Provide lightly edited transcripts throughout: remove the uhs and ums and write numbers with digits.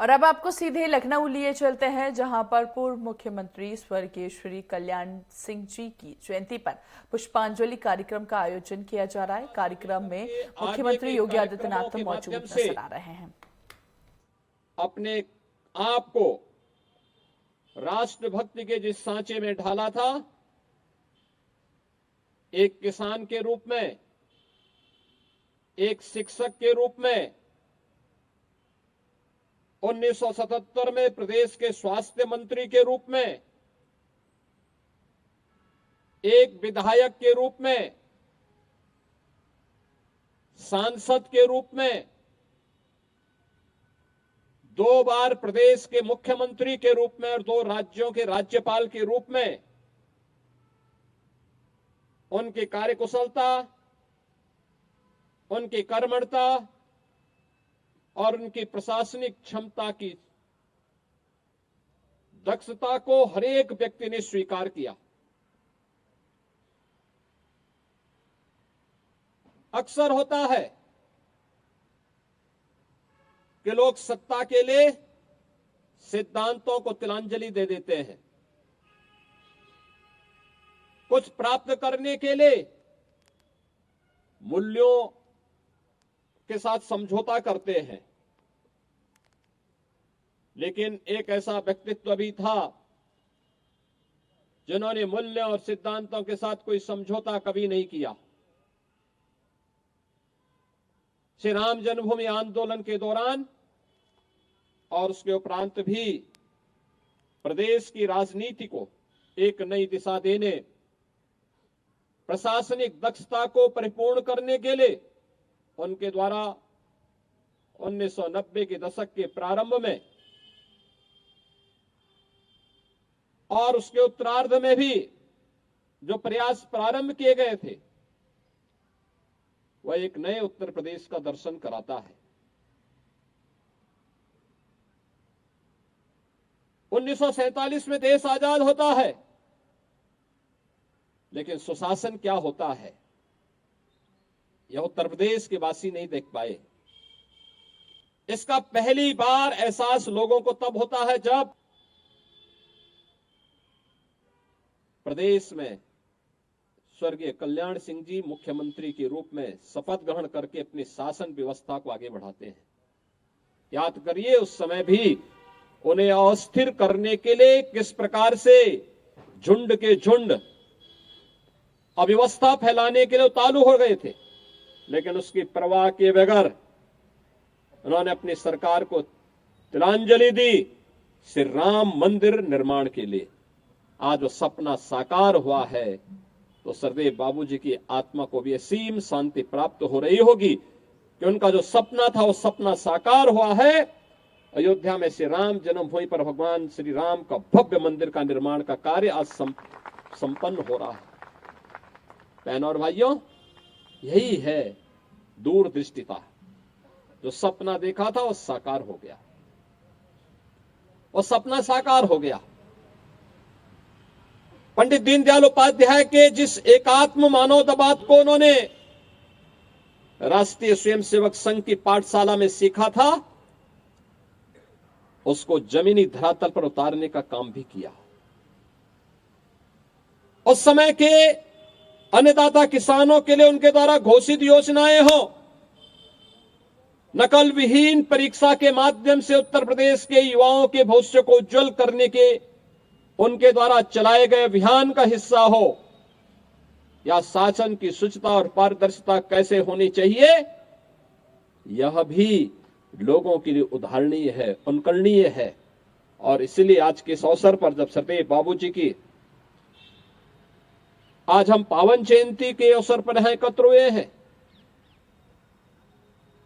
और अब आपको सीधे लखनऊ लिए चलते हैं, जहां पर पूर्व मुख्यमंत्री स्वर्गीय श्री कल्याण सिंह जी की जयंती पर पुष्पांजलि कार्यक्रम का आयोजन किया जा रहा है। कार्यक्रम में आगे मुख्यमंत्री के योगी कार्यक्रमों आदित्यनाथ के मौजूद माध्यम से नजर आ रहे हैं। अपने आप को राष्ट्रभक्ति के जिस सांचे में ढाला था, एक किसान के रूप में, एक शिक्षक के रूप में, 1977 में प्रदेश के स्वास्थ्य मंत्री के रूप में, एक विधायक के रूप में, सांसद के रूप में, 2 बार प्रदेश के मुख्यमंत्री के रूप में और 2 राज्यों के राज्यपाल के रूप में उनकी कार्यकुशलता, उनकी कर्मठता और उनकी प्रशासनिक क्षमता की दक्षता को हर एक व्यक्ति ने स्वीकार किया। अक्सर होता है कि लोग सत्ता के लिए सिद्धांतों को तिलांजलि दे देते हैं, कुछ प्राप्त करने के लिए मूल्यों के साथ समझौता करते हैं। लेकिन एक ऐसा व्यक्तित्व भी था जिन्होंने मूल्य और सिद्धांतों के साथ कोई समझौता कभी नहीं किया। श्री राम जन्मभूमि आंदोलन के दौरान और उसके उपरांत भी प्रदेश की राजनीति को एक नई दिशा देने, प्रशासनिक दक्षता को परिपूर्ण करने के लिए उनके द्वारा 1990 के दशक के प्रारंभ में और उसके उत्तरार्ध में भी जो प्रयास प्रारंभ किए गए थे, वह एक नए उत्तर प्रदेश का दर्शन कराता है। 1947 में देश आजाद होता है, लेकिन सुशासन क्या होता है यह उत्तर प्रदेश के वासी नहीं देख पाए। इसका पहली बार एहसास लोगों को तब होता है जब प्रदेश में स्वर्गीय कल्याण सिंह जी मुख्यमंत्री के रूप में शपथ ग्रहण करके अपनी शासन व्यवस्था को आगे बढ़ाते हैं। याद करिए, उस समय भी उन्हें अस्थिर करने के लिए किस प्रकार से झुंड के झुंड अव्यवस्था फैलाने के लिए उतारू हो गए थे, लेकिन उसकी परवाह किए बगैर उन्होंने अपनी सरकार को तिलांजलि दी श्री राम मंदिर निर्माण के लिए। आज वो सपना साकार हुआ है तो सरदेव बाबूजी की आत्मा को भी असीम शांति प्राप्त हो रही होगी कि उनका जो सपना था वो सपना साकार हुआ है। अयोध्या में श्री राम जन्मभूमि पर भगवान श्री राम का भव्य मंदिर का निर्माण का कार्य आज संपन्न हो रहा है। बहनों और भाइयों, यही है दूरदृष्टिता। जो सपना देखा था वो साकार हो गया, वो सपना साकार हो गया। पंडित दीनदयाल उपाध्याय के जिस एकात्म मानवतावाद को उन्होंने राष्ट्रीय स्वयंसेवक संघ की पाठशाला में सीखा था, उसको जमीनी धरातल पर उतारने का काम भी किया। उस समय के अन्नदाता किसानों के लिए उनके द्वारा घोषित योजनाएं हो, नकल विहीन परीक्षा के माध्यम से उत्तर प्रदेश के युवाओं के भविष्य को उज्जवल करने के उनके द्वारा चलाए गए अभियान का हिस्सा हो, या शासन की शुचिता और पारदर्शिता कैसे होनी चाहिए, यह भी लोगों के लिए उदाहरणीय है, अनुकरणीय है। और इसलिए आज के इस अवसर पर जब सरदेव बाबूजी की आज हम पावन जयंती के अवसर पर यहां एकत्र हुए हैं,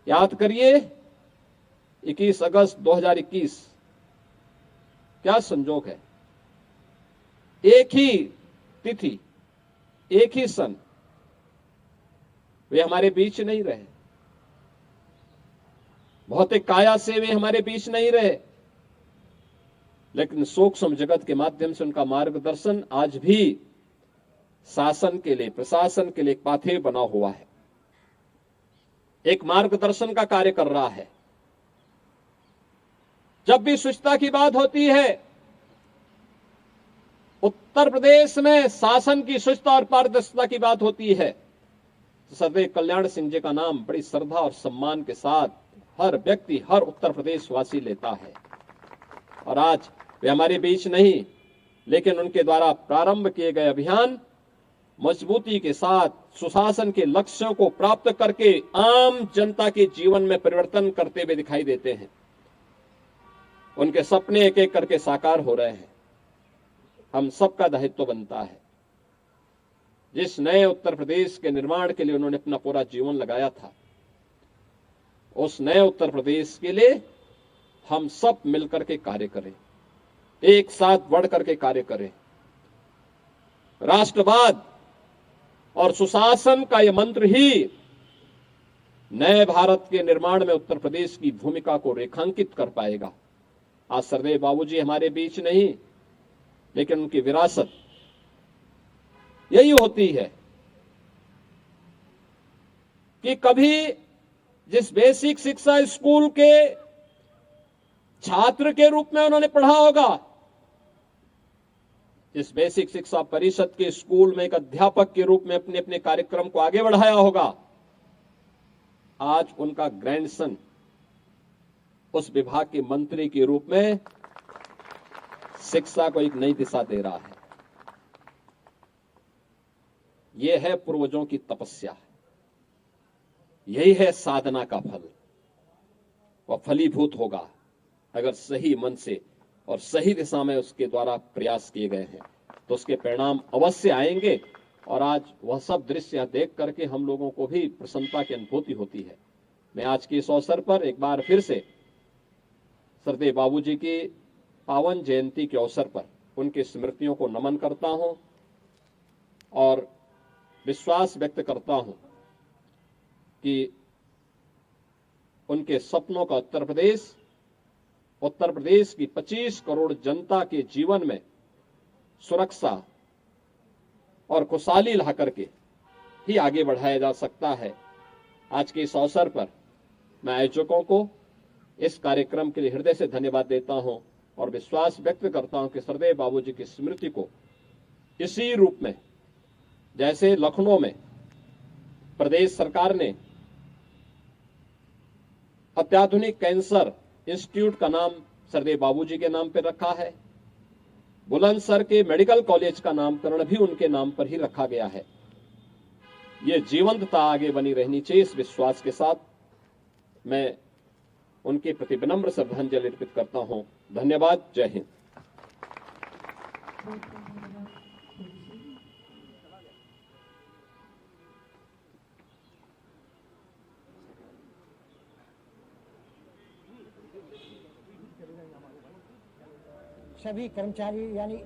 याद करिए 21 अगस्त 2021 क्या संजोग है। एक ही तिथि, एक ही सन, वे हमारे बीच नहीं रहे, भौतिक काया से वे हमारे बीच नहीं रहे, लेकिन सूक्ष्म जगत के माध्यम से उनका मार्गदर्शन आज भी शासन के लिए, प्रशासन के लिए एक पाथेय बना हुआ है, एक मार्गदर्शन का कार्य कर रहा है। जब भी स्वच्छता की बात होती है, उत्तर प्रदेश में शासन की स्वच्छता और पारदर्शिता की बात होती है, तो सरदेव कल्याण सिंह जी का नाम बड़ी श्रद्धा और सम्मान के साथ हर व्यक्ति, हर उत्तर प्रदेश वासी लेता है। और आज वे हमारे बीच नहीं, लेकिन उनके द्वारा प्रारंभ किए गए अभियान मजबूती के साथ सुशासन के लक्ष्यों को प्राप्त करके आम जनता के जीवन में परिवर्तन करते हुए दिखाई देते हैं। उनके सपने एक एक करके साकार हो रहे हैं। हम सबका दायित्व बनता है, जिस नए उत्तर प्रदेश के निर्माण के लिए उन्होंने अपना पूरा जीवन लगाया था, उस नए उत्तर प्रदेश के लिए हम सब मिलकर के कार्य करें, एक साथ बढ़ करके कार्य करें। राष्ट्रवाद और सुशासन का यह मंत्र ही नए भारत के निर्माण में उत्तर प्रदेश की भूमिका को रेखांकित कर पाएगा। आज सरदेव बाबूजी हमारे बीच नहीं, लेकिन उनकी विरासत यही होती है कि कभी जिस बेसिक शिक्षा स्कूल के छात्र के रूप में उन्होंने पढ़ा होगा, जिस बेसिक शिक्षा परिषद के स्कूल में एक अध्यापक के रूप में अपने अपने कार्यक्रम को आगे बढ़ाया होगा, आज उनका ग्रैंडसन उस विभाग के मंत्री के रूप में शिक्षा को एक नई दिशा दे रहा है। यह है पूर्वजों की तपस्या, यही है साधना का फल। वह फलीभूत होगा अगर सही मन से और सही दिशा में उसके द्वारा प्रयास किए गए हैं, तो उसके परिणाम अवश्य आएंगे। और आज वह सब दृश्य देख करके हम लोगों को भी प्रसन्नता की अनुभूति होती है। मैं आज के इस अवसर पर एक बार फिर से सरदेव बाबूजी की पावन जयंती के अवसर पर उनकी स्मृतियों को नमन करता हूं और विश्वास व्यक्त करता हूं कि उनके सपनों का उत्तर प्रदेश की 25 करोड़ जनता के जीवन में सुरक्षा और खुशहाली ला करके ही आगे बढ़ाया जा सकता है। आज के इस अवसर पर मैं आयोजकों को इस कार्यक्रम के लिए हृदय से धन्यवाद देता हूं और विश्वास व्यक्त करता हूं कि सरदेव बाबूजी की स्मृति को इसी रूप में, जैसे लखनऊ में प्रदेश सरकार ने अत्याधुनिक कैंसर इंस्टीट्यूट का नाम सरदेव बाबूजी के नाम पर रखा है, बुलंदशहर के मेडिकल कॉलेज का नामकरण भी उनके नाम पर ही रखा गया है। ये जीवंतता आगे बनी रहनी चाहिए। इस विश्वास के साथ मैं उनके प्रति विनम्र श्रद्धांजलि अर्पित करता हूं। धन्यवाद। जय हिंद। सभी कर्मचारी यानी